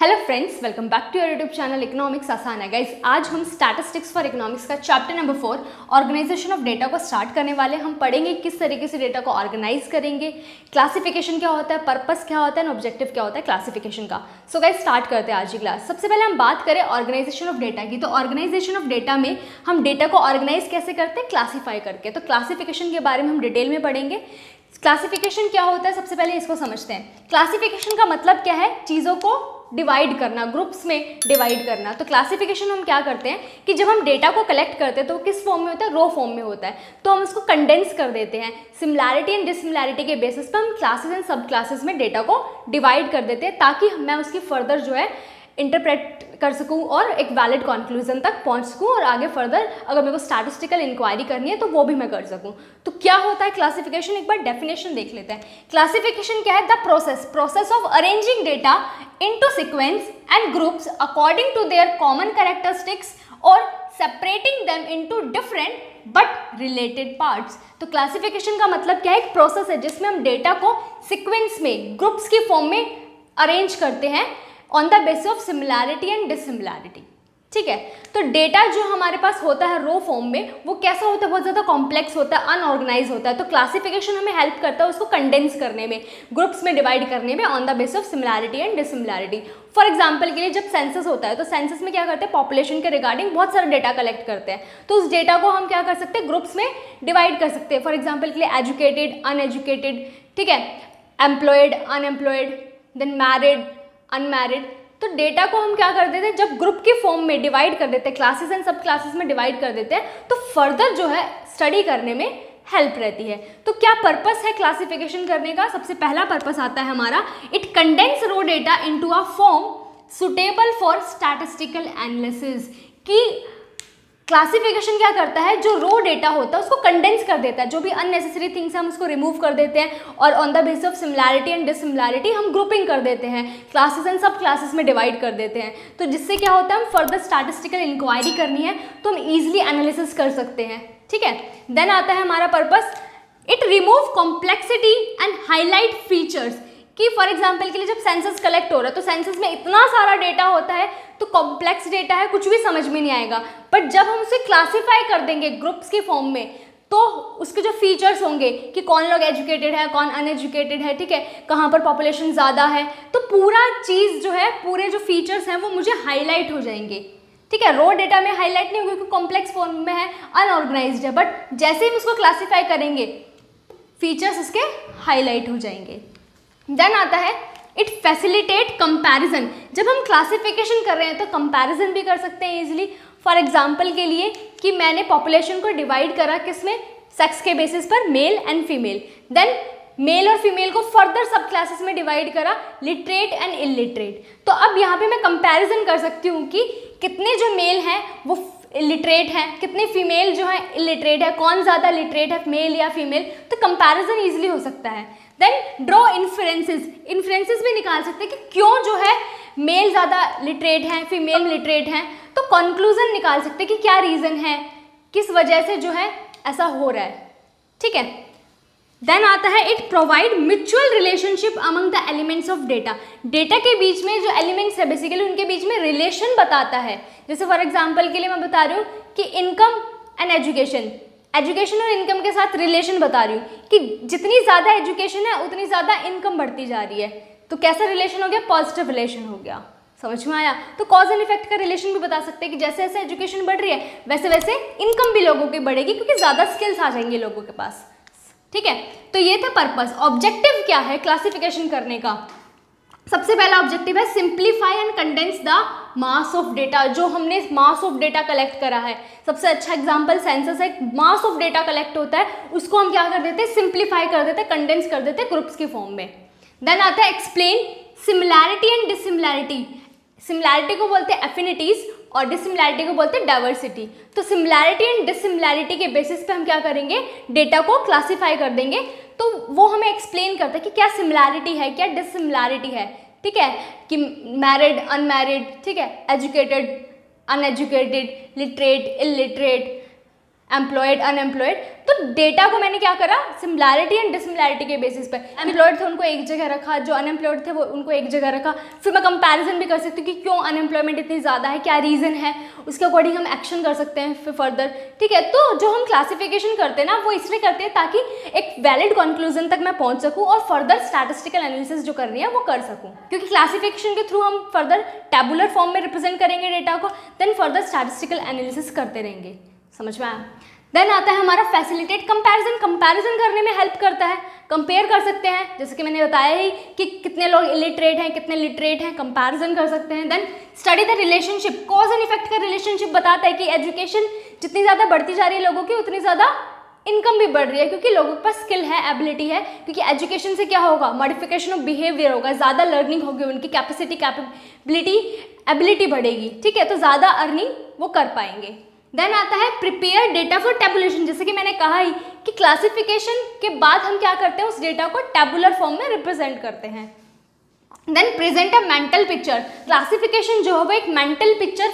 Hello friends, welcome back to your YouTube channel economics आसान है। Guys, आज हम स्टैटिस्टिक्स फॉर इकोनॉमिक्स का chapter number 4 organisation of data को स्टार्ट करने वाले हैं। हम पढ़ेंगे किस तरीके से डेटा को ऑर्गेनाइज करेंगे, क्लासिफिकेशन क्या होता है, पर्पस क्या होता है और ऑब्जेक्टिव क्या होता है क्लासिफिकेशन का। सो गाइस, स्टार्ट करते हैं आज की क्लास। सबसे पहले हम बात करें ऑर्गेनाइजेशन ऑफ डेटा की, तो ऑर्गेनाइजेशन ऑफ डेटा में हम डेटा को ऑर्गेनाइज कैसे करते हैं, क्लासीफाई करके। तो क्लासिफिकेशन के बारे में हम डिटेल में पढ़ेंगे। क्लासिफिकेशन क्या होता है, सबसे पहले इसको समझते हैं। क्लासिफिकेशन का मतलब क्या है, चीज़ों को डिवाइड करना, ग्रुप्स में डिवाइड करना। तो क्लासिफिकेशन हम क्या करते हैं कि जब हम डेटा को कलेक्ट करते हैं तो किस फॉर्म में होता है, रो फॉर्म में होता है। तो हम उसको कंडेंस कर देते हैं, सिमिलैरिटी एंड डिसिमिलैरिटी के बेसिस पर हम क्लासेस एंड सब क्लासेस में डेटा को डिवाइड कर देते हैं, ताकि मैं उसकी फर्दर जो है इंटरप्रेट कर सकूं और एक वैलिड कंक्लूजन तक पहुंच सकूं, और आगे फर्दर अगर मेरे को स्टैटिस्टिकल इंक्वायरी करनी है तो वो भी मैं कर सकूं। तो क्या होता है क्लासिफिकेशन, एक बार डेफिनेशन देख लेते हैं। क्लासिफिकेशन क्या है, the process of arranging data into sequence and groups according to their common characteristics और separating them into different but related parts. तो क्लासिफिकेशन का मतलब क्या है, एक प्रोसेस है जिसमें हम डेटा को सीक्वेंस में, ग्रुप्स की फॉर्म में अरेंज करते हैं on the basis of similarity and dissimilarity. ठीक है, तो डेटा जो हमारे पास होता है रो फॉर्म में, वो कैसा होता है, बहुत ज़्यादा कॉम्प्लेक्स होता है, अनऑर्गेनाइज होता है। तो क्लासिफिकेशन हमें हेल्प करता है उसको कंडेंस करने में, ग्रुप्स में डिवाइड करने में on the basis of similarity and dissimilarity. For example के लिए जब सेंसस होता है तो सेंसस में क्या करते हैं, पॉपुलेशन के रिगार्डिंग बहुत सारा डेटा कलेक्ट करते हैं। तो उस डेटा को हम क्या कर सकते हैं, ग्रुप्स में डिवाइड कर सकते हैं। फॉर एग्जाम्पल के लिए एजुकेटेड, अनएजुकेटेड, ठीक है, employed, unemployed, then married, unmarried. तो डेटा को हम क्या कर देते हैं, जब ग्रुप के फॉर्म में डिवाइड कर देते हैं, क्लासेस एंड सब क्लासेस में डिवाइड कर देते हैं, तो फर्दर जो है स्टडी करने में हेल्प रहती है। तो क्या पर्पस है क्लासिफिकेशन करने का, सबसे पहला पर्पस आता है हमारा, it condense raw data into a form suitable for statistical analysis. कि क्लासिफिकेशन क्या करता है, जो रो डेटा होता है उसको कंडेंस कर देता है, जो भी अननेसेसरी थिंग्स हम उसको रिमूव कर देते हैं, और on the basis of similarity and dissimilarity हम ग्रुपिंग कर देते हैं, क्लासेस एंड सब क्लासेस में डिवाइड कर देते हैं। तो जिससे क्या होता है, हम फर्दर स्टैटिस्टिकल इंक्वायरी करनी है तो हम ईजिली एनालिसिस कर सकते हैं। ठीक है, देन आता है हमारा purpose, it remove complexity and highlight features. कि फॉर एग्जाम्पल के लिए जब सेंसस कलेक्ट हो रहा है तो सेंसस में इतना सारा डेटा होता है, तो कॉम्प्लेक्स डेटा है, कुछ भी समझ में नहीं आएगा। बट जब हम उसे क्लासीफाई कर देंगे ग्रुप्स के फॉर्म में, तो उसके जो फीचर्स होंगे कि कौन लोग एजुकेटेड है, कौन अनएजुकेटेड है, ठीक है, कहाँ पर पॉपुलेशन ज़्यादा है, तो पूरा चीज़ जो है, पूरे जो फीचर्स हैं वो मुझे हाईलाइट हो जाएंगे। ठीक है, रो डेटा में हाईलाइट नहीं होगी क्योंकि कॉम्प्लेक्स फॉर्म में है, अनऑर्गेनाइज्ड है, बट जैसे ही हम उसको क्लासीफाई करेंगे फीचर्स इसके हाईलाइट हो जाएंगे। देन आता है इट फैसिलिटेट कंपैरिजन। जब हम क्लासिफिकेशन कर रहे हैं तो कंपैरिजन भी कर सकते हैं इजीली। फॉर एग्जांपल के लिए कि मैंने पॉपुलेशन को डिवाइड करा किसमें, सेक्स के बेसिस पर, male and female. Then male और फीमेल को फर्दर सब क्लासेस में डिवाइड करा, लिटरेट एंड इलिटरेट। तो अब यहाँ पे मैं कंपैरिजन कर सकती हूँ कि कितने जो मेल हैं वो लिटरेट हैं, कितने फीमेल जो है इलिटरेट है, कौन ज़्यादा लिटरेट है, मेल या फीमेल। तो कंपैरिजन ईजिली हो सकता है। देन ड्रॉ इन्फ्रेंसेस भी निकाल सकते हैं कि क्यों जो है मेल ज़्यादा लिटरेट हैं, फीमेल लिटरेट हैं। तो कंक्लूजन निकाल सकते हैं कि क्या रीज़न है, किस वजह से जो है ऐसा हो रहा है। ठीक है, देन आता है it provide mutual relationship among the elements of data. Data के बीच में जो एलिमेंट्स है बेसिकली उनके बीच में रिलेशन बताता है। जैसे फॉर एग्जांपल के लिए मैं बता रही हूँ कि इनकम एंड एजुकेशन, एजुकेशन और इनकम के साथ रिलेशन बता रही हूँ कि जितनी ज़्यादा एजुकेशन है उतनी ज़्यादा इनकम बढ़ती जा रही है। तो कैसा रिलेशन हो गया, पॉजिटिव रिलेशन हो गया। समझ में आया? तो कॉज एंड इफेक्ट का रिलेशन भी बता सकते हैं कि जैसे जैसे एजुकेशन बढ़ रही है वैसे वैसे इनकम भी लोगों की बढ़ेगी, क्योंकि ज़्यादा स्किल्स आ जाएंगे लोगों के पास। ठीक है, तो ये था पर्पस। ऑब्जेक्टिव क्या है क्लासिफिकेशन करने का, सबसे पहला ऑब्जेक्टिव है simplify and condense the mass of data. जो हमने मास ऑफ डेटा कलेक्ट करा है, सबसे अच्छा एग्जांपल सेंसस है, मास ऑफ डेटा कलेक्ट होता है, उसको हम क्या कर देते हैं, सिंप्लीफाई कर देते हैं, कंडेंस कर देते हैं ग्रुप्स के फॉर्म में। देन आता है explain similarity and dissimilarity. Similarity को बोलते हैं एफिनिटीज और डिसिमिलैरिटी को बोलते हैं डाइवर्सिटी। तो सिमिलैरिटी एंड डिसिमिलैरिटी के बेसिस पे हम क्या करेंगे, डेटा को क्लासीफाई कर देंगे। तो वो हमें एक्सप्लेन करता है कि क्या सिमिलैरिटी है, क्या डिसिमिलैरिटी है। ठीक है, कि मैरिड, अनमैरिड, ठीक है, educated, uneducated, literate, illiterate, employed, unemployed. तो डेटा को मैंने क्या करा, सिमिलैरिटी एंड डिसिमिलैरिटी के बेसिस पे, एम्प्लॉयड थे उनको एक जगह रखा, जो अनएम्प्लॉयड थे वो उनको एक जगह रखा। फिर मैं कंपैरिजन भी कर सकती हूँ कि क्यों अनएम्प्लॉयमेंट इतनी ज़्यादा है, क्या रीज़न है, उसके अकॉर्डिंग हम एक्शन कर सकते हैं फिर फर्दर। ठीक है, तो जो हम क्लासिफिकेशन करते हैं ना वो इसलिए करते हैं ताकि एक वैलिड कंक्लूजन तक मैं पहुँच सकूँ और फर्दर स्टैटिस्टिकल एनालिसिस जो करनी है वो कर सकूँ। क्योंकि क्लासिफिकेशन के थ्रू हम फर्दर टैबुलर फॉर्म में रिप्रेजेंट करेंगे डेटा को, देन फर्दर स्टैटिस्टिकल एनालिसिस करते रहेंगे। समझ में आया? देन आता है हमारा फैसिलिटेट कंपैरिजन। कंपैरिजन करने में हेल्प करता है, कंपेयर कर सकते हैं, जैसे कि मैंने बताया ही कि कितने लोग इलिटरेट हैं, कितने लिटरेट हैं, कंपैरिजन कर सकते हैं। Then study the relationship, cause and effect का रिलेशनशिप बताता है कि एजुकेशन जितनी ज़्यादा बढ़ती जा रही है लोगों की, उतनी ज़्यादा इनकम भी बढ़ रही है, क्योंकि लोगों के पास स्किल है, एबिलिटी है। क्योंकि एजुकेशन से क्या होगा, मॉडिफिकेशन ऑफ बिहेवियर होगा, ज़्यादा लर्निंग होगी, उनकी कैपेसिटी, कैपेबिलिटी, एबिलिटी बढ़ेगी। ठीक है, तो ज़्यादा अर्निंग वो कर पाएंगे। देन आता है प्रिपेयर डेटा फॉर टेबुलेशन। जैसे कि मैंने कहा ही कि क्लासिफिकेशन के बाद हम क्या करते हैं, उस डेटा को टेबुलर फॉर्म में रिप्रेजेंट करते हैं। Then present a mental picture. Classification जो है वो एक मेंटल पिक्चर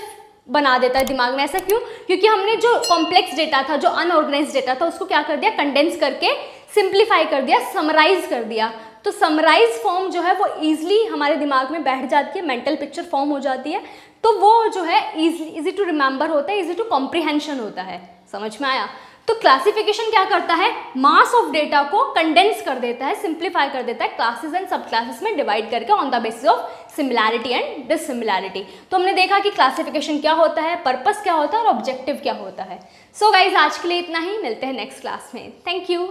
बना देता है दिमाग में। ऐसा क्यों? क्योंकि हमने जो कॉम्प्लेक्स डेटा था, जो अनऑर्गेनाइज्ड डेटा था, उसको क्या कर दिया, कंडेंस करके सिंप्लीफाई कर दिया, समराइज कर दिया। तो समराइज फॉर्म जो है वो ईजिली हमारे दिमाग में बैठ जाती है, मेंटल पिक्चर फॉर्म हो जाती है। तो वो जो है इजी टू रिमेंबर होता है, इजी टू कॉम्प्रिहेंशन होता है। समझ में आया? तो क्लासिफिकेशन क्या करता है, मास ऑफ डेटा को कंडेंस कर देता है, सिंप्लीफाई कर देता है, क्लासेस एंड सब क्लासेस में डिवाइड करके on the basis of similarity and dissimilarity. तो हमने देखा कि क्लासिफिकेशन क्या होता है, पर्पस क्या होता है और ऑब्जेक्टिव क्या होता है। सो गाइज आज के लिए इतना ही, मिलते हैं नेक्स्ट क्लास में। Thank you.